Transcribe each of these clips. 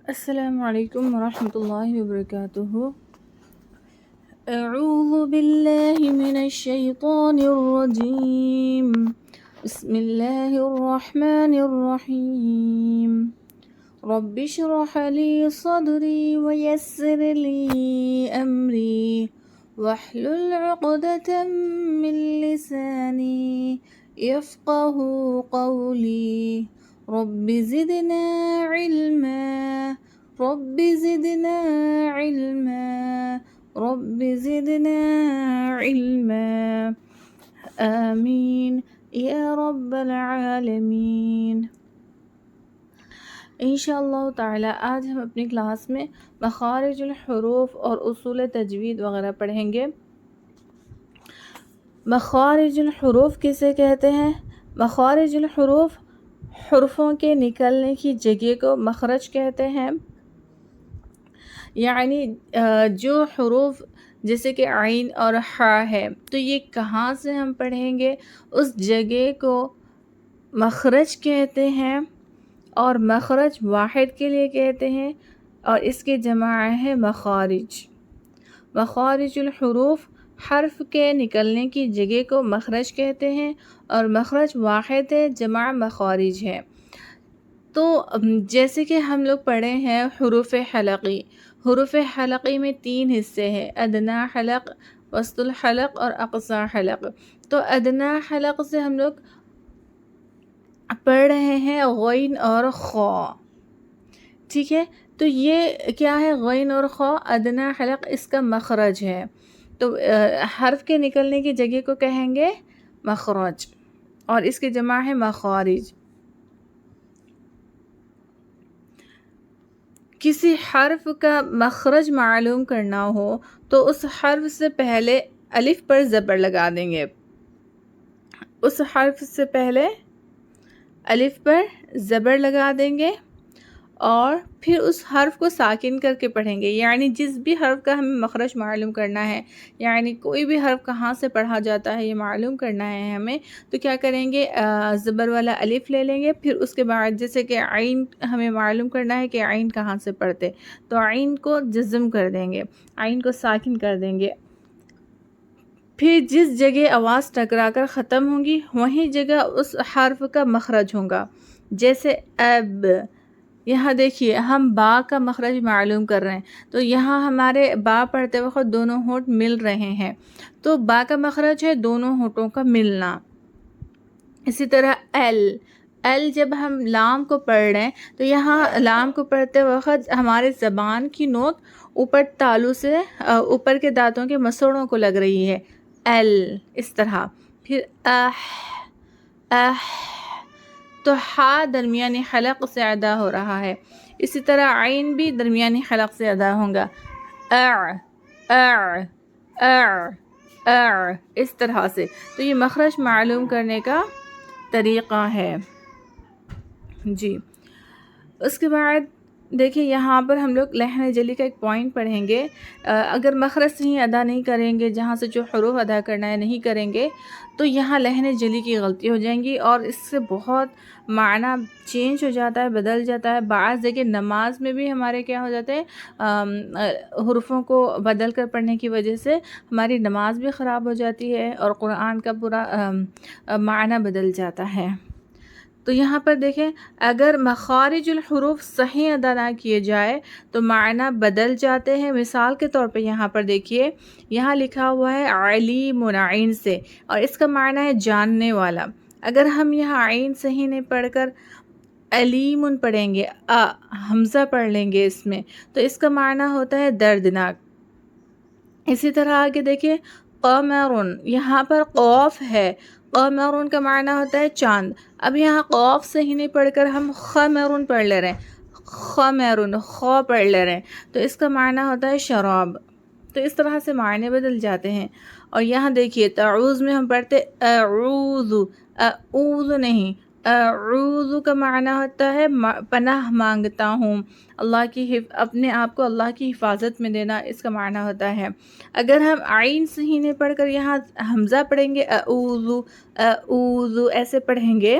السلام علیکم ورحمۃ اللہ وبرکاتہ۔ اعوذ باللہ من الشیطان الرجیم، بسم اللہ الرحمن الرحیم۔ رب اشرح لی صدری ویسر لی امری واحلل عقدۃ من لسانی یفقہوا قولی۔ رب زدنا علما، رب زدنا علما، رب زدنا علما، آمین یا رب العالمین۔ انشاءاللہ تعالی آج ہم اپنی کلاس میں مخارج الحروف اور اصول تجوید وغیرہ پڑھیں گے۔ مخارج الحروف کسے کہتے ہیں؟ مخارج الحروف حرفوں کے نکلنے کی جگہ کو مخرج کہتے ہیں، یعنی جو حروف جیسے کہ عین اور حا ہے تو یہ کہاں سے ہم پڑھیں گے، اس جگہ کو مخرج کہتے ہیں، اور مخرج واحد کے لیے کہتے ہیں، اور اس کے جمع ہے مخارج۔ مخارج الحروف حرف کے نکلنے کی جگہ کو مخرج کہتے ہیں، اور مخرج واحد ہے، جمع مخارج ہے۔ تو جیسے کہ ہم لوگ پڑھے ہیں حروف حلقی، حروف حلقی میں 3 حصے ہیں، ادنیٰ حلق، وسط الحلق اور اقصی حلق۔ تو ادنیٰ حلق سے ہم لوگ پڑھ رہے ہیں غین اور خا، ٹھیک ہے؟ تو یہ کیا ہے؟ غین اور خا ادنیٰ حلق، اس کا مخرج ہے۔ تو حرف کے نکلنے کی جگہ کو کہیں گے مخرج، اور اس کی جمع ہے مخارج۔ کسی حرف کا مخرج معلوم کرنا ہو تو اس حرف سے پہلے الف پر زبر لگا دیں گے، اس حرف سے پہلے الف پر زبر لگا دیں گے، اور پھر اس حرف کو ساکن کر کے پڑھیں گے، یعنی جس بھی حرف کا ہمیں مخرج معلوم کرنا ہے، یعنی کوئی بھی حرف کہاں سے پڑھا جاتا ہے یہ معلوم کرنا ہے ہمیں، تو کیا کریں گے؟ زبر والا الف لے لیں گے، پھر اس کے بعد جیسے کہ عین ہمیں معلوم کرنا ہے کہ عین کہاں سے پڑھتے، تو عین کو جزم کر دیں گے، عین کو ساکن کر دیں گے، پھر جس جگہ آواز ٹکرا کر ختم ہوگی وہیں جگہ اس حرف کا مخرج ہوگا۔ جیسے اب، یہاں دیکھیے ہم با کا مخرج معلوم کر رہے ہیں، تو یہاں ہمارے با پڑھتے وقت دونوں ہونٹ مل رہے ہیں، تو با کا مخرج ہے دونوں ہونٹوں کا ملنا۔ اسی طرح ایل جب ہم لام کو پڑھ رہے ہیں تو یہاں لام کو پڑھتے وقت ہمارے زبان کی نوک اوپر تالو سے اوپر کے دانتوں کے مسوڑوں کو لگ رہی ہے، ایل، اس طرح۔ پھر تو ہا درمیانی حلق سے ادا ہو رہا ہے، اسی طرح عین بھی درمیانی حلق سے ادا ہوگا، اس طرح سے۔ تو یہ مخرج معلوم کرنے کا طریقہ ہے جی۔ اس کے بعد دیکھیں یہاں پر ہم لوگ لحن جلی کا ایک پوائنٹ پڑھیں گے۔ اگر مخرج صحیح ادا نہیں کریں گے، جہاں سے جو حروف ادا کرنا ہے نہیں کریں گے، تو یہاں لحن جلی کی غلطی ہو جائیں گی، اور اس سے بہت معنی چینج ہو جاتا ہے، بدل جاتا ہے۔ بعض دیکھیں نماز میں بھی ہمارے کیا ہو جاتے ہیں، حروفوں کو بدل کر پڑھنے کی وجہ سے ہماری نماز بھی خراب ہو جاتی ہے، اور قرآن کا پورا معنی بدل جاتا ہے۔ تو یہاں پر دیکھیں اگر مخارج الحروف صحیح ادا نہ کیے جائے تو معنی بدل جاتے ہیں۔ مثال کے طور پہ یہاں پر دیکھیے، یہاں لکھا ہوا ہے علیم عین سے، اور اس کا معنی ہے جاننے والا۔ اگر ہم یہاں عین صحیح نہیں پڑھ کر علیم پڑھیں گے، حمزہ پڑھ لیں گے اس میں، تو اس کا معنی ہوتا ہے دردناک۔ اسی طرح آگے دیکھیے قمرن، یہاں پر قوف ہے، قمرن کا معنی ہوتا ہے چاند۔ اب یہاں قوف صحیح نہیں پڑھ کر ہم خمرن پڑھ لے رہے ہیں، خمرن، خو پڑھ لے رہے ہیں، تو اس کا معنی ہوتا ہے شراب۔ تو اس طرح سے معنی بدل جاتے ہیں۔ اور یہاں دیکھیے تعوذ میں ہم پڑھتے اعوذ، اعوذ نہیں، اعوذ کا معنی ہوتا ہے پناہ مانگتا ہوں، اللہ کی اپنے آپ کو اللہ کی حفاظت میں دینا، اس کا معنی ہوتا ہے۔ اگر ہم عین صحیح نہیں پڑھ کر یہاں حمزہ پڑھیں گے، اعوذ، اعوذ ایسے پڑھیں گے،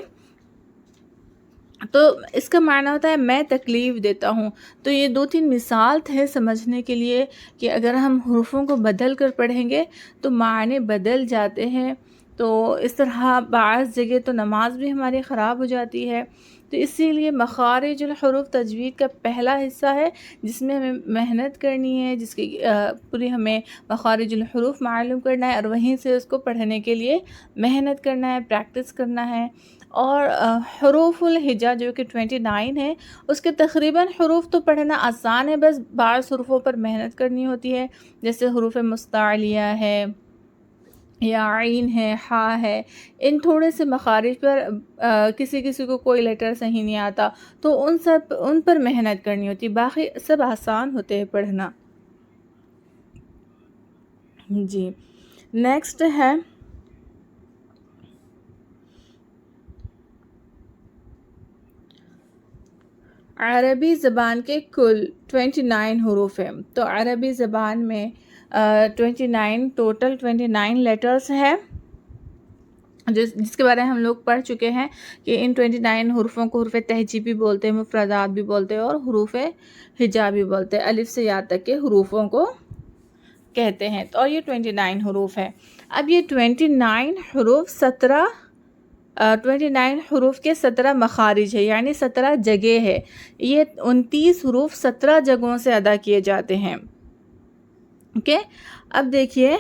تو اس کا معنی ہوتا ہے میں تکلیف دیتا ہوں. تو یہ 2-3 مثال تھے سمجھنے کے لیے کہ اگر ہم حروفوں کو بدل کر پڑھیں گے تو معنی بدل جاتے ہیں. تو اس طرح بعض جگہ تو نماز بھی ہماری خراب ہو جاتی ہے. تو اسی لیے مخارج الحروف تجوید کا پہلا حصہ ہے جس میں ہمیں محنت کرنی ہے، جس کی پوری ہمیں مخارج الحروف معلوم کرنا ہے اور وہیں سے اس کو پڑھنے کے لیے محنت کرنا ہے، پریکٹس کرنا ہے. اور حروف الہجا جو کہ 29 ہے، اس کے تقریباً حروف تو پڑھنا آسان ہے، بس بعض حروفوں پر محنت کرنی ہوتی ہے، جیسے حروف مستعلیہ ہے یا عین ہے، ہا ہے. ان تھوڑے سے مخارج پر کسی کو کوئی لیٹر صحیح نہیں آتا تو ان پر محنت کرنی ہوتی، باقی سب آسان ہوتے ہیں پڑھنا. جی نیکسٹ ہے عربی زبان کے کل 29 حروف ہیں. تو عربی زبان میں 29 لیٹرز ہے جس کے بارے میں ہم لوگ پڑھ چکے ہیں کہ ان 29 حروفوں کو حروف تہجی بھی بولتے ہیں، مفردات بھی بولتے ہیں اور حروف ہجا بھی بولتے ہیں. الف سے یا تک کے حروفوں کو کہتے ہیں. اور یہ 29 حروف ہے. اب یہ 29 حروف 29 حروف کے 17 مخارج ہے، یعنی 17 جگہ ہے. یہ 29 حروف 17 جگہوں سے ادا کیے جاتے ہیں. اوکے، اب دیکھیے،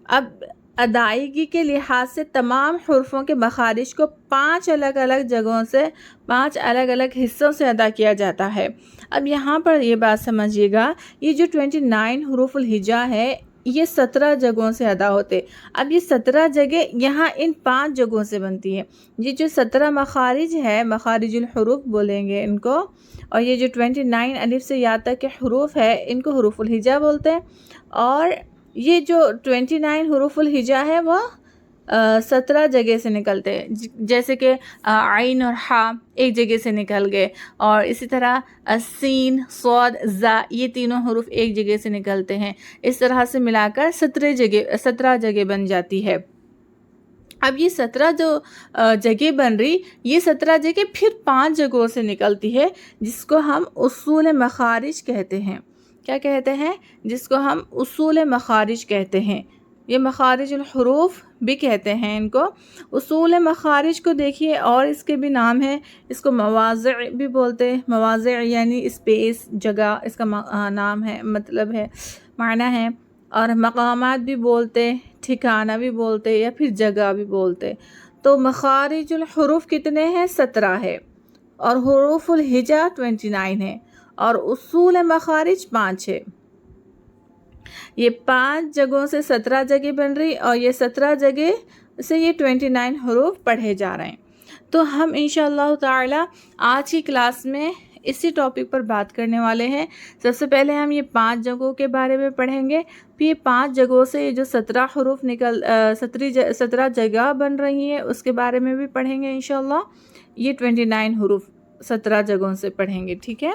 اب ادائیگی کے لحاظ سے تمام حروفوں کے مخارج کو 5 الگ الگ جگہوں سے 5 الگ الگ حصوں سے ادا کیا جاتا ہے. اب یہاں پر یہ بات سمجھیے گا، یہ جو 29 حروف الہجا ہے یہ 17 جگہوں سے ادا ہوتے. اب یہ 17 جگہ یہاں ان 5 جگہوں سے بنتی ہے. یہ جو 17 مخارج ہے، مخارج الحروف بولیں گے ان کو، اور یہ جو 29 الف سے یا تک کے حروف ہے ان کو حروف الہجا بولتے ہیں. اور یہ جو 29 حروف الہجا ہے وہ 17 جگہ سے نکلتے ہیں، جیسے کہ عین اور ہا ایک جگہ سے نکل گئے، اور اسی طرح سین، صاد، زا یہ تینوں حروف ایک جگہ سے نکلتے ہیں. اس طرح سے ملا کر 17 جگہ بن جاتی ہے. اب یہ 17 جو جگہ بن رہی، یہ 17 جگہ پھر 5 جگہوں سے نکلتی ہے جس کو ہم اصول مخارج کہتے ہیں. کیا کہتے ہیں؟ جس کو ہم اصول مخارج کہتے ہیں. یہ مخارج الحروف بھی کہتے ہیں ان کو. اصول مخارج کو دیکھیے، اور اس کے بھی نام ہے. اس کو مواضع بھی بولتے ہیں. مواضع یعنی اسپیس، جگہ، اس کا نام ہے، مطلب ہے، معنی ہے. اور مقامات بھی بولتے، ٹھکانہ بھی بولتے، یا پھر جگہ بھی بولتے. تو مخارج الحروف کتنے ہیں؟ 17 ہے. اور حروف الہجا 29 ہے. اور اصول مخارج 5 ہے. یہ 5 جگہوں سے 17 جگہ بن رہی، اور یہ 17 جگہ سے یہ 29 حروف پڑھے جا رہے ہیں. تو ہم انشاءاللہ تعالی آج کی کلاس میں اسی ٹاپک پر بات کرنے والے ہیں. سب سے پہلے ہم یہ 5 جگہوں کے بارے میں پڑھیں گے، پھر یہ 5 جگہوں سے یہ جو 17 حروف 17 جگہ بن رہی ہیں اس کے بارے میں بھی پڑھیں گے انشاءاللہ. یہ 29 حروف 17 جگہوں سے پڑھیں گے، ٹھیک ہے؟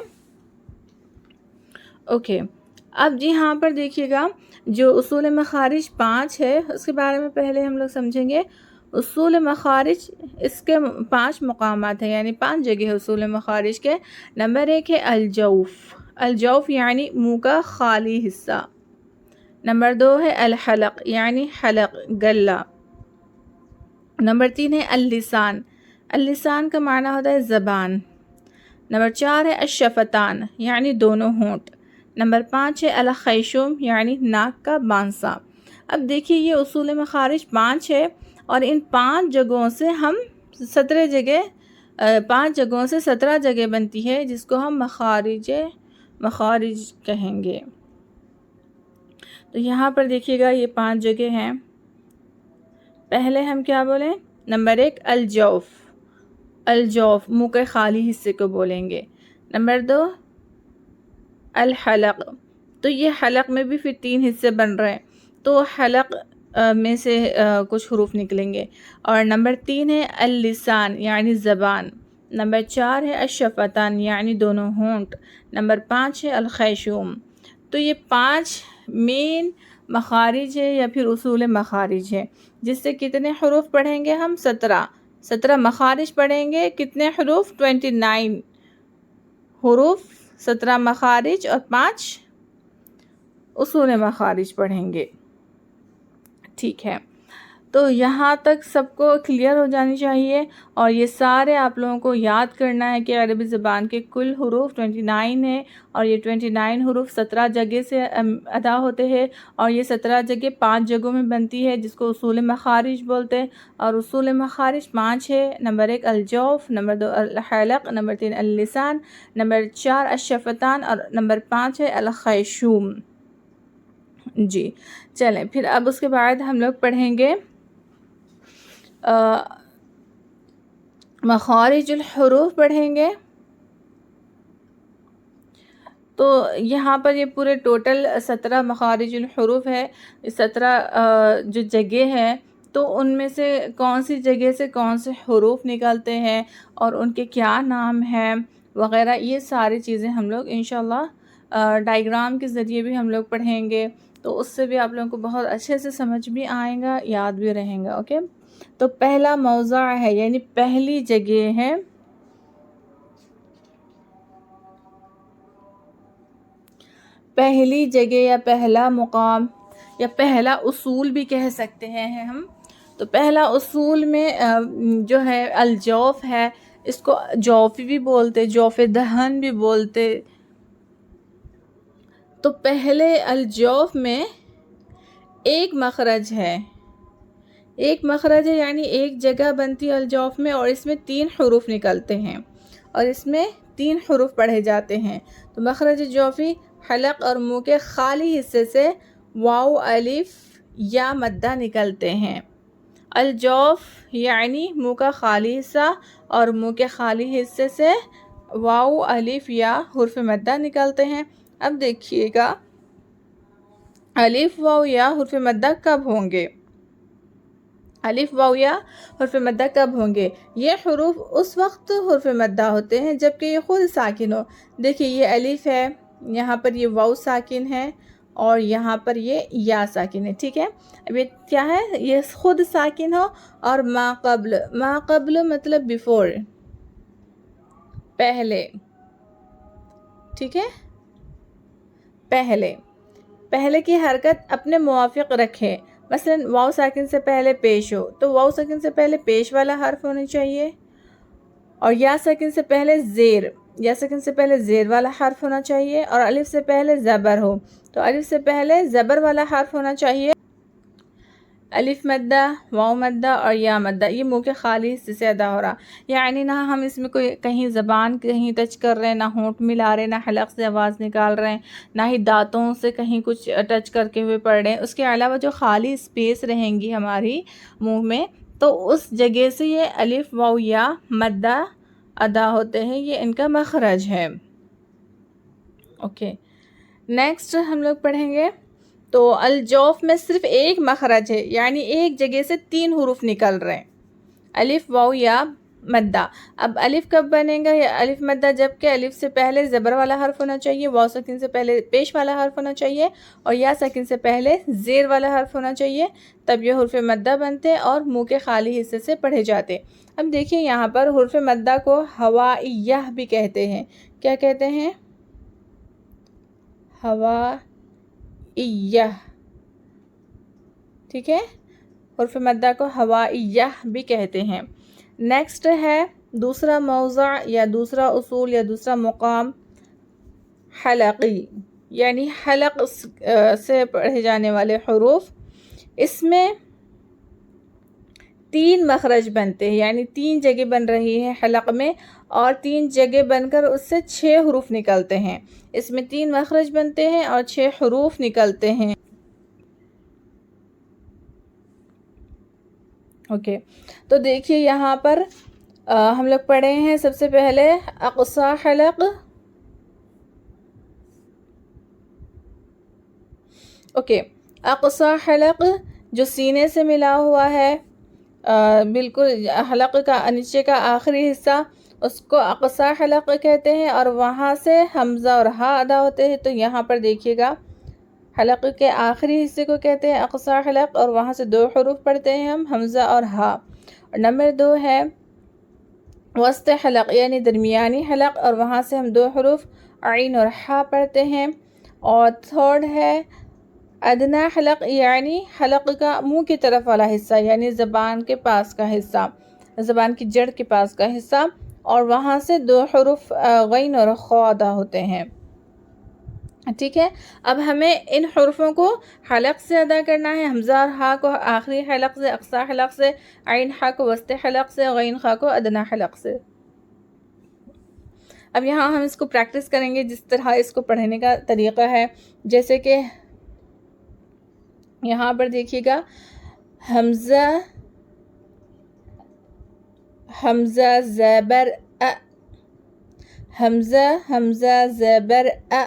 اوکے، اب جی یہاں پر دیکھیے گا، جو اصول مخارج 5 ہے اس کے بارے میں پہلے ہم لوگ سمجھیں گے. اصول مخارج اس کے 5 مقامات ہیں، یعنی 5 جگہ ہے اصول مخارج کے. نمبر 1 ہے الجوف. الجوف یعنی منہ کا خالی حصہ. نمبر 2 ہے الحلق یعنی حلق، گلہ. نمبر 3 ہے اللسان. اللسان کا معنی ہوتا ہے زبان. نمبر 4 ہے الشفتان یعنی دونوں ہونٹ. نمبر 5 ہے الخیشوم یعنی ناک کا بانسا. اب دیکھیے یہ اصول مخارج 5 ہے، اور ان 5 جگہوں سے ہم 17 جگہ 5 جگہوں سے 17 جگہ بنتی ہے جس کو ہم مخارج کہیں گے. تو یہاں پر دیکھیے گا یہ 5 جگہ ہیں. پہلے ہم کیا بولیں؟ نمبر 1 الجوف. الجوف منہ کے خالی حصے کو بولیں گے. نمبر 2 الحلق. تو یہ حلق میں بھی پھر 3 حصے بن رہے ہیں، تو حلق میں سے کچھ حروف نکلیں گے. اور نمبر 3 ہے اللسان یعنی زبان. نمبر 4 ہے الشفتان یعنی دونوں ہونٹ. نمبر 5 ہے الخیشوم. تو یہ 5 مین مخارج ہے یا پھر اصول مخارج ہے، جس سے کتنے حروف پڑھیں گے ہم؟ 17. 17 مخارج پڑھیں گے. کتنے حروف؟ 29 حروف، 17 مخارج اور 5 اصول مخارج پڑھیں گے. ٹھیک ہے، تو یہاں تک سب کو کلیئر ہو جانی چاہیے. اور یہ سارے آپ لوگوں کو یاد کرنا ہے کہ عربی زبان کے کل حروف 29 ہیں، اور یہ 29 حروف 17 جگہ سے ادا ہوتے ہیں، اور یہ 17 جگہ 5 جگہوں میں بنتی ہے جس کو اصول مخارج بولتے ہیں. اور اصول مخارج 5 ہے. نمبر 1 الجوف، نمبر 2 الحلق، نمبر 3 اللسان، نمبر 4 الشفتان، اور نمبر 5 ہے الخیشوم. جی چلیں، پھر اب اس کے بعد ہم لوگ پڑھیں گے مخارج الحروف پڑھیں گے. تو یہاں پر یہ پورے ٹوٹل 17 مخارج الحروف ہے. 17 جو جگہ ہیں تو ان میں سے کون سی جگہ سے کون سے حروف نکلتے ہیں اور ان کے کیا نام ہیں وغیرہ، یہ ساری چیزیں ہم لوگ انشاءاللہ ڈائیگرام کے ذریعے بھی ہم لوگ پڑھیں گے. تو اس سے بھی آپ لوگوں کو بہت اچھے سے سمجھ بھی آئیں گا، یاد بھی رہیں گا. اوکے، تو پہلا موضع ہے، یعنی پہلی جگہ ہے پہلی جگہ یا پہلا مقام یا پہلا اصول بھی کہہ سکتے ہیں ہم. تو پہلا اصول میں جو ہے الجوف ہے. اس کو جوفی بھی بولتے، جوف دہن بھی بولتے. تو پہلے الجوف میں ایک مخرج ہے، یعنی ایک جگہ بنتی ہے الجوف میں، اور اس میں 3 حروف نکلتے ہیں اور اس میں 3 حروف پڑھے جاتے ہیں. تو مخرج جوفی حلق اور منہ کے خالی حصے سے واو، الف یا مدہ نکلتے ہیں. الجوف یعنی منہ کا خالی حصہ، اور منہ کے خالی حصے سے واو، الف یا حرف مدہ نکلتے ہیں. اب دیکھیے گا الف، واو یا حرف مدہ کب ہوں گے؟ الف، واو یا حرف مدہ کب ہوں گے؟ یہ حروف اس وقت حرف مدہ ہوتے ہیں جبکہ یہ خود ساکن ہو. دیکھیے یہ الف ہے، یہاں پر یہ واو ساکن ہے، اور یہاں پر یہ یا ساکن ہے. ٹھیک ہے، اب یہ کیا ہے؟ یہ خود ساکن ہو، اور ما قبل مطلب بیفور، پہلے. ٹھیک ہے، پہلے کی حرکت اپنے موافق رکھے. مثلا واو ساکن سے پہلے پیش ہو تو واو ساکن سے پہلے پیش والا حرف ہونا چاہیے، اور یا ساکن سے پہلے زیر والا حرف ہونا چاہیے، اور الف سے پہلے زبر ہو تو الف سے پہلے زبر والا حرف ہونا چاہیے. الف مدہ، واو مدہ اور یا مدہ، یہ منہ کے خالی حصے سے ادا ہو رہا. یعنی نہ ہم اس میں کوئی کہیں زبان کہیں ٹچ کر رہے ہیں، نہ ہونٹ ملا رہے، نہ حلق سے آواز نکال رہے ہیں، نہ ہی دانتوں سے کہیں کچھ ٹچ کر کے ہوئے پڑھ رہے ہیں. اس کے علاوہ جو خالی اسپیس رہیں گی ہماری منہ میں، تو اس جگہ سے یہ الف، واو یا مدہ ادا ہوتے ہیں. یہ ان کا مخرج ہے. اوکے، نیکسٹ ہم لوگ پڑھیں گے. تو الجوف میں صرف ایک مخرج ہے، یعنی ایک جگہ سے 3 حروف نکل رہے ہیں، الف، واو یا مدہ. اب الف کب بنے گا؟ یا الف مدہ جبکہ الف سے پہلے زبر والا حرف ہونا چاہیے، واو ساکن سے پہلے پیش والا حرف ہونا چاہیے، اور یا ساکن سے پہلے زیر والا حرف ہونا چاہیے. تب یہ حرف مدہ بنتے اور منہ کے خالی حصے سے پڑھے جاتے. اب دیکھیے یہاں پر حرف مدہ کو ہوائیہ بھی کہتے ہیں. کیا کہتے ہیں؟ ہوائیہ. ٹھیک ہے، حرف مدہ کو ہوائیہ بھی کہتے ہیں. نیکسٹ ہے دوسرا موضع یا دوسرا اصول یا دوسرا مقام حلقی، یعنی حلق سے پڑھے جانے والے حروف. اس میں 3 مخرج بنتے ہیں، یعنی 3 جگہ بن رہی ہے حلق میں، اور 3 جگہ بن کر اس سے 6 حروف نکلتے ہیں. اس میں 3 مخرج بنتے ہیں اور 6 حروف نکلتے ہیں. اوکے، تو دیکھیے یہاں پر ہم لوگ پڑھے ہیں سب سے پہلے اقصی حلق. اوکے، اقصی حلق جو سینے سے ملا ہوا ہے، بالکل حلق کا نیچے کا آخری حصہ، اس کو اقصی حلق کہتے ہیں، اور وہاں سے حمزہ اور ہا ادا ہوتے ہیں. تو یہاں پر دیکھیے گا حلق کے آخری حصے کو کہتے ہیں اقصی حلق، اور وہاں سے 2 حروف پڑھتے ہیں ہم، حمزہ اور ہا. اور نمبر 2 ہے وسط حلق یعنی درمیانی حلق، اور وہاں سے ہم 2 حروف عین اور حا پڑھتے ہیں. اور 3rd ہے ادنا حلق یعنی حلق کا منہ کی طرف والا حصہ، یعنی زبان کے پاس کا حصہ، زبان کی جڑ کے پاس کا حصہ، اور وہاں سے 2 حروف غین اور خا ادا ہوتے ہیں. ٹھیک ہے. اب ہمیں ان حروفوں کو حلق سے ادا کرنا ہے. حمزہ اور ہا کو آخری حلق سے، اقصی حلق سے، عین ہا کو وسط حلق سے، غین خا کو ادنا حلق سے. اب یہاں ہم اس کو پریکٹس کریں گے جس طرح اس کو پڑھنے کا طریقہ ہے. جیسے کہ یہاں پر دیکھیے گا حمزہ حمزہ زبر ا، حمزہ حمزہ زبر ا،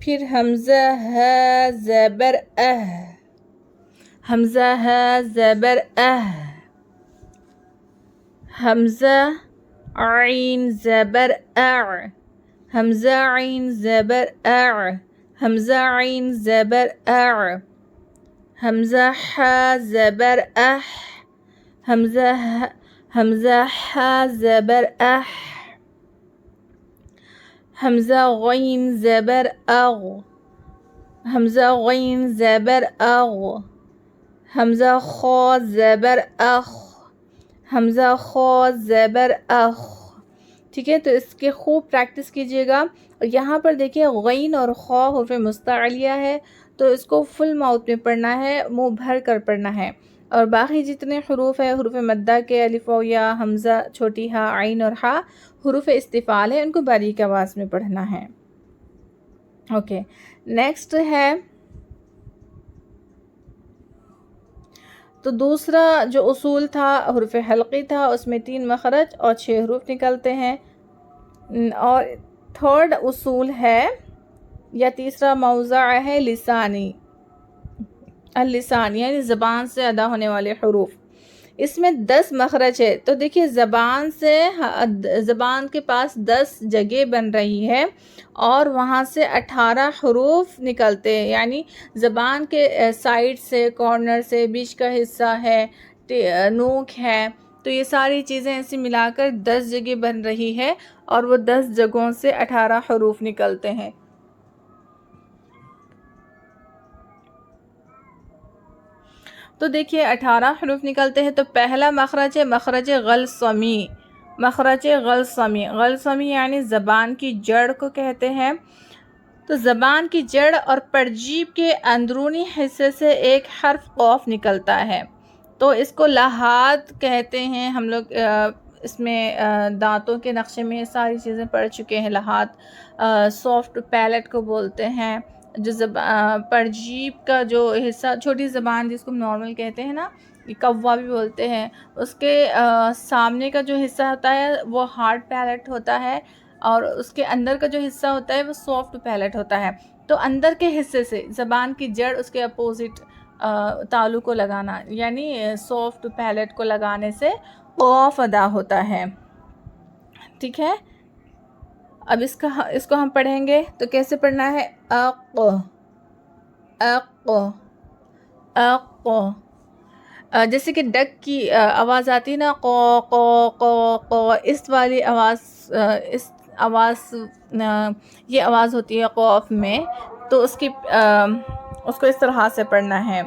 پھر حمزہ ہا زبر اہ، حمزہ ہا زبر اہ، حمزہ عین زبر اع، حمزہ عین زبر اع، حمزہ عین زبر اع، حمزہ حا زبر اح، حمزہ حا زبر اح، حمزہ غین زبر اغ، حمزہ غین زبر اغ، حمزہ خا زبر اخ، حمزہ خا زبر اخ. ٹھیک ہے. تو اس کے خوب پریکٹس کیجیے گا. اور یہاں پر دیکھیے غین اور خا حروف مستعلیہ ہے، تو اس کو فل ماؤتھ میں پڑھنا ہے، منہ بھر کر پڑھنا ہے. اور باقی جتنے حروف ہیں حروف مدہ کے الف و یا، حمزہ، چھوٹی ہا، عین اور ہا حروف استفعال ہے، ان کو باریک آواز میں پڑھنا ہے. اوکے. نیکسٹ ہے تو دوسرا جو اصول تھا حروف حلقی تھا، اس میں 3 مخرج اور 6 حروف نکلتے ہیں. اور 3rd اصول ہے یا تیسرا موضع ہے لسانی، اللسان یعنی زبان سے ادا ہونے والے حروف. اس میں 10 مخرج ہے. تو دیکھیے زبان کے پاس 10 جگہ بن رہی ہے اور وہاں سے 18 حروف نکلتے ہیں، یعنی زبان کے سائڈ سے، کارنر سے، بیچ کا حصہ ہے، نوک ہے، تو یہ ساری چیزیں ایسے ملا کر 10 جگہ بن رہی ہے اور وہ 10 جگہوں سے 18 حروف نکلتے ہیں. تو دیکھیے 18 حروف نکلتے ہیں. تو پہلا مخرج ہے مخرج غلصمی. مخرج غلصمی، غلصمی یعنی زبان کی جڑ کو کہتے ہیں. تو زبان کی جڑ اور پرجیب کے اندرونی حصے سے ایک حرف قوف نکلتا ہے، تو اس کو لحاد کہتے ہیں. ہم لوگ اس میں دانتوں کے نقشے میں ساری چیزیں پڑھ چکے ہیں. لحاد سافٹ پیلٹ کو بولتے ہیں. جو پرجیب کا جو حصہ، چھوٹی زبان جس کو نارمل کہتے ہیں نا، کوا بھی بولتے ہیں، اس کے سامنے کا جو حصہ ہوتا ہے وہ ہارڈ پیلٹ ہوتا ہے، اور اس کے اندر کا جو حصہ ہوتا ہے وہ سافٹ پیلٹ ہوتا ہے. تو اندر کے حصے سے زبان کی جڑ اس کے اپوزٹ تالو کو لگانا، یعنی سافٹ پیلٹ کو لگانے سے قاف ادا ہوتا ہے. ٹھیک ہے. اب اس کو ہم پڑھیں گے تو کیسے پڑھنا ہے؟ اق اق اق. جیسے کہ ڈک کی آواز آتی ہے نا، قو قو قو قو، اس والی آواز، اس آواز یہ آواز ہوتی ہے قوف میں. تو اس کو اس طرح سے پڑھنا ہے.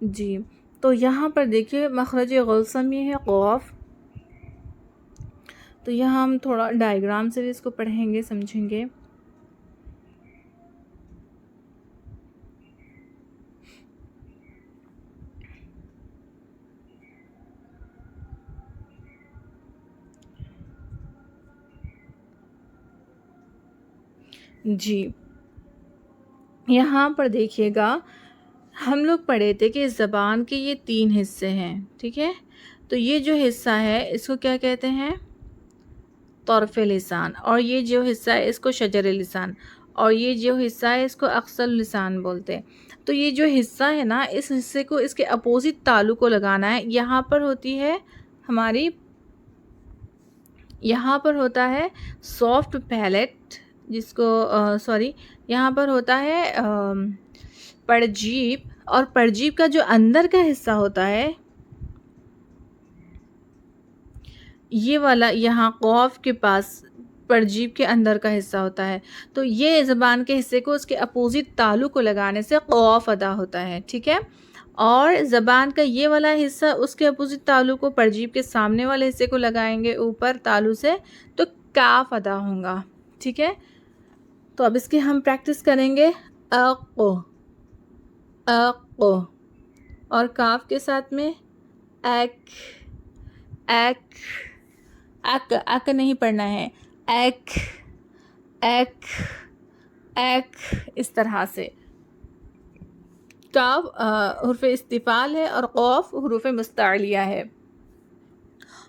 جی. تو یہاں پر دیکھیے مخرج غلصمی ہے قوف. تو یہاں ہم تھوڑا ڈائیگرام سے بھی اس کو پڑھیں گے، سمجھیں گے. جی. یہاں پر دیکھیے گا ہم لوگ پڑھے تھے کہ زبان کے یہ 3 حصے ہیں. ٹھیک ہے. تو یہ جو حصہ ہے اس کو کیا کہتے ہیں؟ طرف لسان. اور یہ جو حصہ ہے اس کو شجر لسان. اور یہ جو حصہ ہے اس کو اقصى لسان بولتے ہیں. تو یہ جو حصہ ہے نا، اس حصے کو اس کے اپوزٹ تالو کو لگانا ہے. یہاں پر ہوتی ہے ہماری یہاں پر ہوتا ہے سافٹ پیلیٹ، جس کو یہاں پر ہوتا ہے پرجیب، اور پرجیب کا جو اندر کا حصہ ہوتا ہے یہ والا، یہاں قوف کے پاس پرجیب کے اندر کا حصہ ہوتا ہے، تو یہ زبان کے حصے کو اس کے اپوزٹ تالو کو لگانے سے قوف ادا ہوتا ہے، ٹھیک ہے، اور زبان کا یہ والا حصہ اس کے اپوزٹ تالو کو پرجیب کے سامنے والے حصے کو لگائیں گے اوپر تالو سے، تو کاف ادا ہوگا، ٹھیک ہے۔ تو اب اس کی ہم پریکٹس کریں گے، اق، اق، اور کاف کے ساتھ میں ایک، ایک، اک، اک نہیں پڑھنا ہے، ایک، ایک، ایک، اس طرح سے۔ کاف حرف استفال ہے اور قوف حروف مستعلیہ ہے۔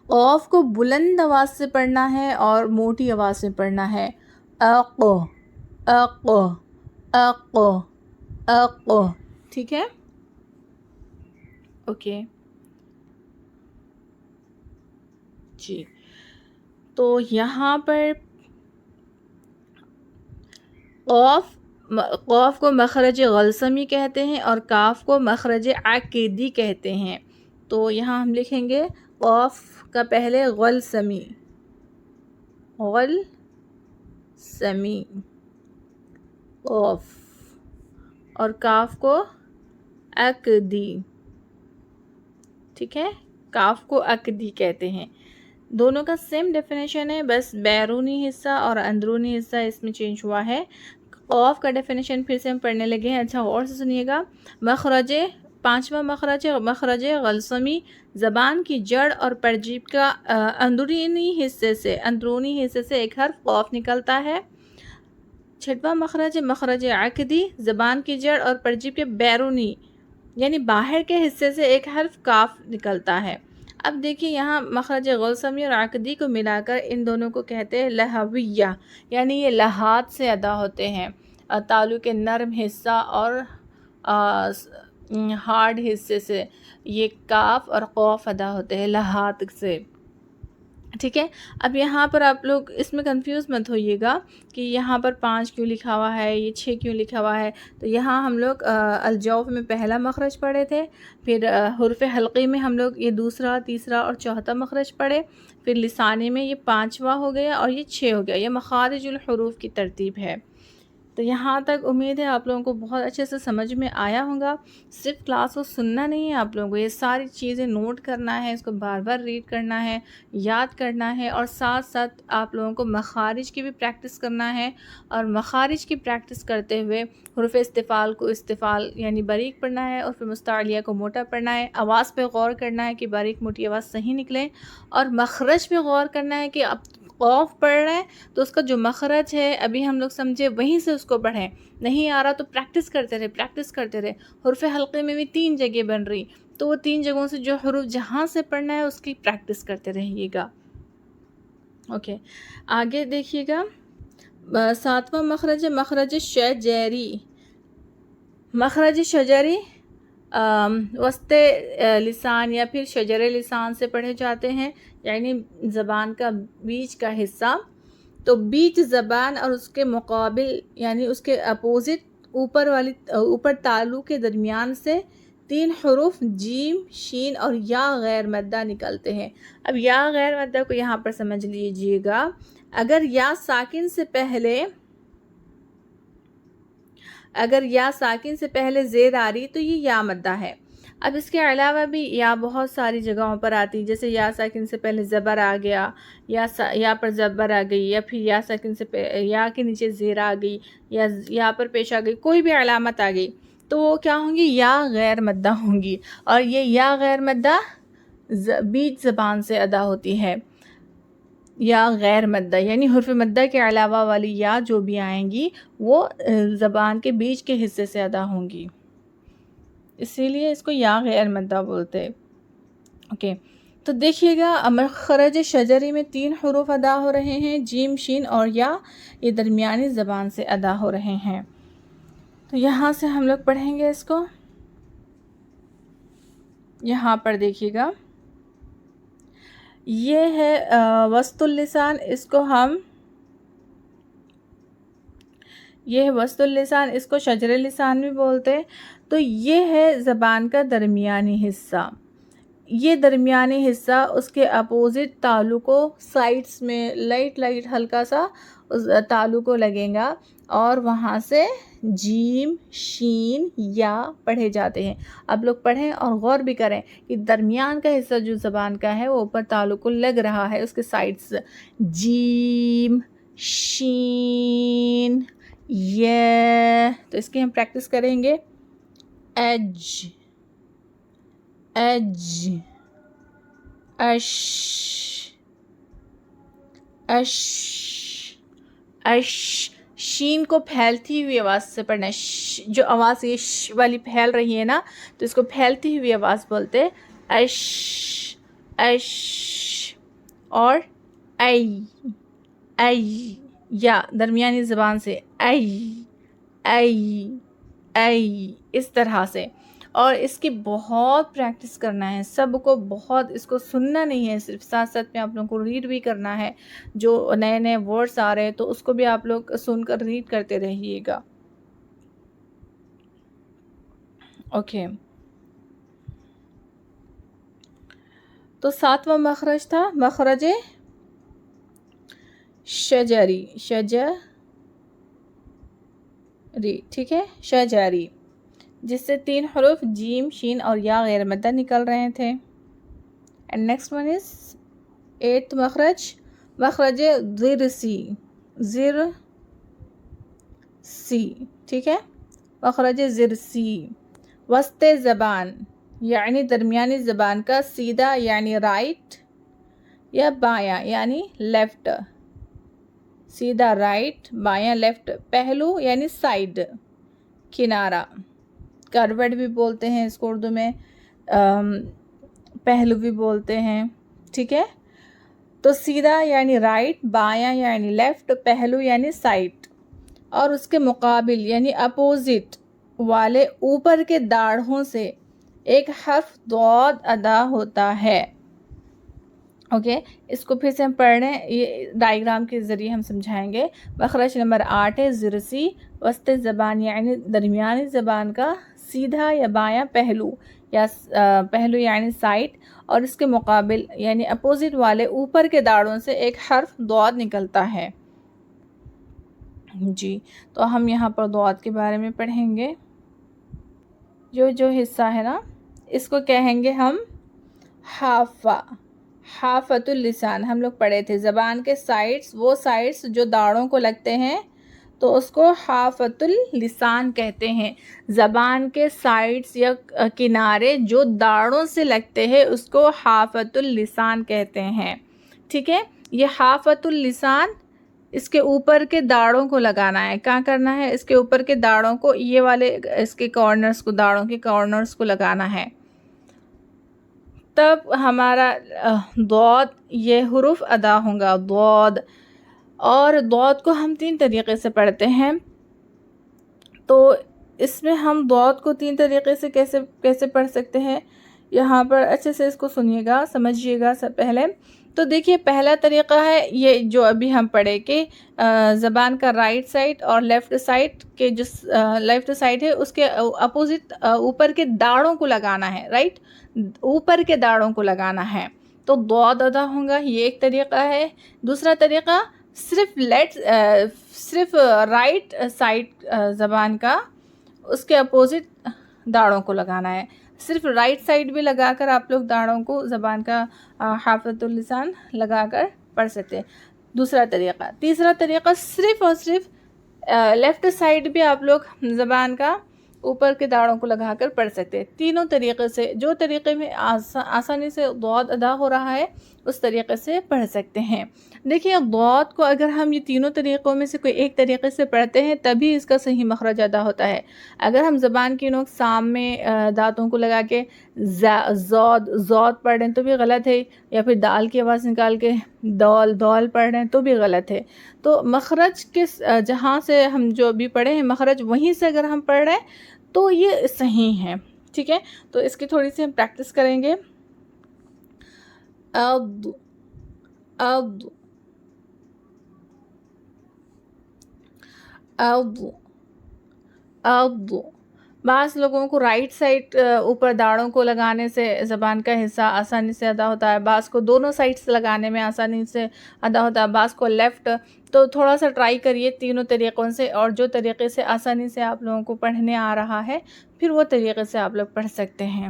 قوف کو بلند آواز سے پڑھنا ہے اور موٹی آواز سے پڑھنا ہے، اق، اق، اق، اق، ٹھیک ہے، اوکے جی۔ تو یہاں پر قوف کو مخرج غلسمی کہتے ہیں اور کاف کو مخرج عقیدی کہتے ہیں۔ تو یہاں ہم لکھیں گے قوف کا پہلے غلسمی، غلسمی قوف، اور کاف کو عقدی، ٹھیک ہے، کاف کو عقدی کہتے ہیں۔ دونوں کا سیم ڈیفینیشن ہے، بس بیرونی حصہ اور اندرونی حصہ اس میں چینج ہوا ہے۔ قوف کا ڈیفینیشن پھر سے ہم پڑھنے لگے ہیں، اچھا غور سے سنیے گا۔ مخرج، پانچواں مخرج، مخرج غلسمی، زبان کی جڑ اور پرجیب کا اندرونی حصے سے ایک حرف قوف نکلتا ہے۔ چھٹواں مخرج، مخرج عقدی، زبان کی جڑ اور پرجیب کے بیرونی یعنی باہر کے حصے سے ایک حرف کاف نکلتا ہے۔ اب دیکھیے یہاں مخرج غلسمی اور عقدی کو ملا کر ان دونوں کو کہتے ہیں لہویہ، یعنی یہ لہات سے ادا ہوتے ہیں، تالو کے نرم حصہ اور ہارڈ حصے سے یہ کاف اور قوف ادا ہوتے ہیں لہات سے، ٹھیک ہے۔ اب یہاں پر آپ لوگ اس میں کنفیوز مت ہوئیے گا کہ یہاں پر 5 کیوں لکھا ہوا ہے، یہ 6 کیوں لکھا ہوا ہے۔ تو یہاں ہم لوگ الجوف میں پہلا مخرج پڑھے تھے، پھر حرف حلقی میں ہم لوگ یہ دوسرا، تیسرا اور چوتھا مخرج پڑھے، پھر لسانی میں یہ 5واں ہو گیا اور یہ 6 ہو گیا۔ یہ مخارج الحروف کی ترتیب ہے۔ تو یہاں تک امید ہے آپ لوگوں کو بہت اچھے سے سمجھ میں آیا ہوگا۔ صرف کلاس کو سننا نہیں ہے، آپ لوگوں کو یہ ساری چیزیں نوٹ کرنا ہے، اس کو بار بار ریڈ کرنا ہے، یاد کرنا ہے، اور ساتھ ساتھ آپ لوگوں کو مخارج کی بھی پریکٹس کرنا ہے، اور مخارج کی پریکٹس کرتے ہوئے حروف استفال کو استفال یعنی باریک پڑھنا ہے، اور پھر مستعلیہ کو موٹا پڑھنا ہے۔ آواز پہ غور کرنا ہے کہ باریک موٹی آواز صحیح نکلے، اور مخرج پہ غور کرنا ہے کہ اب قوف پڑھ رہے ہیں تو اس کا جو مخرج ہے ابھی ہم لوگ سمجھے وہیں سے اس کو پڑھیں، نہیں آ رہا تو پریکٹس کرتے رہے۔ حرف حلقے میں بھی 3 جگہ بن رہی، تو وہ 3 جگہوں سے جو حروف جہاں سے پڑھنا ہے اس کی پریکٹس کرتے رہیے گا، اوکے۔ آگے دیکھیے گا، 7واں مخرج ہے مخرج شجری۔ مخرج شجری وسط لسان یا پھر شجر لسان سے پڑھے جاتے ہیں، یعنی زبان کا بیچ کا حصہ۔ تو بیچ زبان اور اس کے مقابل یعنی اس کے اپوزٹ اوپر تالو کے درمیان سے 3 حروف جیم، شین اور یا غیر مدہ نکلتے ہیں۔ اب یا غیر مدہ کو یہاں پر سمجھ لیجئے گا، اگر یا ساکن سے پہلے زیر آ رہی تو یہ یا مدہ ہے۔ اب اس کے علاوہ بھی یا بہت ساری جگہوں پر آتی، جیسے یا ساکن سے پہلے زبر آ گیا، یا پر زبر آ گئی، یا پھر یا ساکن سے یا کے نیچے زیر آ گئی، یا پر پیش آ گئی، کوئی بھی علامت آ گئی تو وہ کیا ہوں گی؟ یا غیر مدہ ہوں گی، اور یہ یا غیر مدہ بیچ زبان سے ادا ہوتی ہے۔ یا غیر مدہ یعنی حرف مدہ کے علاوہ والی یا جو بھی آئیں گی وہ زبان کے بیچ کے حصے سے ادا ہوں گی، اسی لیے اس کو یا غیر مدہ بولتے، اوکے۔ تو دیکھیے گا مخرج شجری میں 3 حروف ادا ہو رہے ہیں، جیم، شین اور یا، یہ درمیانی زبان سے ادا ہو رہے ہیں۔ تو یہاں سے ہم لوگ پڑھیں گے اس کو، یہاں پر دیکھیے گا، یہ ہے وسط اللسان، اس کو ہم یہ ہے وسط اللسان، اس کو شجر لسان بھی بولتے ہیں۔ تو یہ ہے زبان کا درمیانی حصہ۔ یہ درمیانی حصہ اس کے اپوزٹ تالو کو سائڈس میں لائٹ ہلکا سا اس تالو کو لگے گا، اور وہاں سے جیم، شین، یا پڑھے جاتے ہیں۔ اب لوگ پڑھیں اور غور بھی کریں کہ درمیان کا حصہ جو زبان کا ہے وہ اوپر تالو کو لگ رہا ہے، اس کے سائڈس جیم، شین، یہ۔ تو اس کی ہم پریکٹس کریں گے۔ ایج، ایج، اش، اش، اش۔ شین کو پھیلتی ہوئی آواز سے پڑھنا ہے۔ جو آواز یہ ش والی پھیل رہی ہے نا، تو اس کو پھیلتی ہوئی آواز بولتے اش، اش۔ اور ای، ای، یا درمیانی زبان سے ای، ای، ای، اس طرح سے۔ اور اس کی بہت پریکٹس کرنا ہے سب کو، بہت اس کو سننا نہیں ہے صرف، ساتھ ساتھ میں آپ لوگوں کو ریڈ بھی کرنا ہے۔ جو نئے نئے ورڈز آ رہے ہیں تو اس کو بھی آپ لوگ سن کر ریڈ کرتے رہیے گا۔ اوکے، تو 7واں مخرج تھا مخرج شجری، شجری، ٹھیک ہے، شجری، جس سے 3 حروف جیم، شین اور یا غیر مدہ نکل رہے تھے۔ And next one is 8th مخرج، مخرج ضرسی، ضرسی، ٹھیک ہے، مخرج ضرسی، وسط زبان یعنی درمیانی زبان کا سیدھا یعنی رائٹ، یا بایاں یعنی لیفٹ، سیدھا رائٹ، بایاں لیفٹ، پہلو یعنی سائڈ، کنارہ، کروٹ بھی بولتے ہیں اس کو اردو میں، پہلو بھی بولتے ہیں، ٹھیک ہے۔ تو سیدھا یعنی رائٹ، بایاں یعنی لیفٹ، پہلو یعنی سائڈ، اور اس کے مقابل یعنی اپوزٹ والے اوپر کے داڑھوں سے ایک حرف ضاد ادا ہوتا ہے۔ اوکے، اس کو پھر سے ہم پڑھ رہے ہیں، یہ ڈائیگرام کے ذریعے ہم سمجھائیں گے۔ مخرج نمبر 8 ہے ضرسی، وسط زبان یعنی درمیانی زبان کا سیدھا یا بایاں پہلو، یا پہلو یعنی سائڈ، اور اس کے مقابل یعنی اپوزٹ والے اوپر کے داڑھوں سے ایک حرف ضاد نکلتا ہے۔ جی، تو ہم یہاں پر ضاد کے بارے میں پڑھیں گے۔ جو حصہ ہے نا، اس کو کہیں گے ہم حافہ، حافۃ اللسان۔ ہم لوگ پڑھے تھے زبان کے سائڈس، وہ سائڈس جو داڑھوں کو لگتے ہیں تو اس کو حافۃ اللسان کہتے ہیں۔ زبان کے سائڈس یا کنارے جو داڑھوں سے لگتے ہیں اس کو حافۃ اللسان کہتے ہیں، ٹھیک ہے۔ یہ حافۃ اللسان، اس کے اوپر کے داڑھوں کو لگانا ہے۔ کیا کرنا ہے؟ اس کے اوپر کے داڑھوں کو، یہ والے اس کے کارنرز کو، داڑھوں کے کارنرز کو لگانا ہے، تب ہمارا ضاد یہ حروف ادا ہوں گا، ضاد۔ اور ضاد کو ہم 3 طریقے سے پڑھتے ہیں، تو اس میں ہم ضاد کو 3 طریقے سے کیسے پڑھ سکتے ہیں، یہاں پر اچھے سے اس کو سنیے گا، سمجھیے گا۔ سب پہلے تو دیکھیے، پہلا طریقہ ہے یہ جو ابھی ہم پڑھے کہ زبان کا رائٹ سائڈ اور لیفٹ سائڈ کے جو لیفٹ سائڈ ہے اس کے اپوزٹ اوپر کے داڑھوں کو لگانا ہے، رائٹ، اوپر کے داڑھوں کو لگانا ہے، تو ضاد ادا ہوں گا۔ یہ ایک طریقہ ہے۔ دوسرا طریقہ صرف رائٹ سائڈ زبان کا، اس کے اپوزٹ داڑھوں کو لگانا ہے، صرف رائٹ سائڈ بھی لگا کر آپ لوگ داڑھوں کو زبان کا حافظ اللسان لگا کر پڑھ سکتے ہیں، دوسرا طریقہ۔ تیسرا طریقہ صرف اور صرف لیفٹ سائڈ بھی آپ لوگ زبان کا اوپر کے داڑھوں کو لگا کر پڑھ سکتے ہیں۔ تینوں طریقے سے، جو طریقے میں آسانی سے ضاد ادا ہو رہا ہے اس طریقے سے پڑھ سکتے ہیں۔ دیکھیے، ضاد کو اگر ہم یہ تینوں طریقوں میں سے کوئی ایک طریقے سے پڑھتے ہیں تبھی اس کا صحیح مخرج ادا ہوتا ہے۔ اگر ہم زبان کی نوک سامنے دانتوں کو لگا کے ضاد پڑھ رہے ہیں تو بھی غلط ہے، یا پھر دال کی آواز نکال کے دال پڑھ رہے ہیں تو بھی غلط ہے۔ تو مخرج جہاں سے ہم جو بھی پڑھے ہیں مخرج، وہیں سے اگر ہم پڑھ رہے ہیں تو یہ صحیح ہے، ٹھیک ہے۔ تو اس کی تھوڑی سی ہم پریکٹس کریں گے۔ اب اب اب بعض لوگوں کو رائٹ سائڈ اوپر داڑھوں کو لگانے سے زبان کا حصہ آسانی سے ادا ہوتا ہے، بعض کو دونوں سائڈ سے لگانے میں آسانی سے ادا ہوتا ہے، بعض کو لیفٹ. تو تھوڑا سا ٹرائی کریے تینوں طریقوں سے، اور جو طریقے سے آسانی سے آپ لوگوں کو پڑھنے آ رہا ہے پھر وہ طریقے سے آپ لوگ پڑھ سکتے ہیں.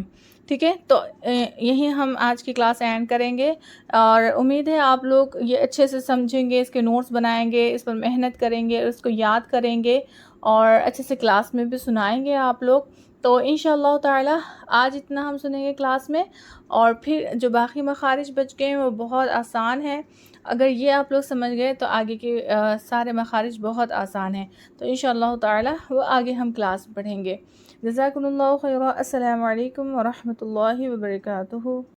ٹھیک ہے، تو یہی ہم آج کی کلاس اینڈ کریں گے، اور امید ہے آپ لوگ یہ اچھے سے سمجھیں گے، اس کے نوٹس بنائیں گے، اس پر محنت کریں گے، اس کو یاد کریں گے، اور اچھے سے کلاس میں بھی سنائیں گے آپ لوگ. تو انشاءاللہ تعالی آج اتنا ہم سنیں گے کلاس میں، اور پھر جو باقی مخارج بچ گئے ہیں وہ بہت آسان ہیں. اگر یہ آپ لوگ سمجھ گئے تو آگے کے سارے مخارج بہت آسان ہیں. تو انشاءاللہ تعالی وہ آگے ہم کلاس پڑھیں گے. جزاکم اللہ خیرا. السلام علیکم ورحمۃ اللہ وبرکاتہ.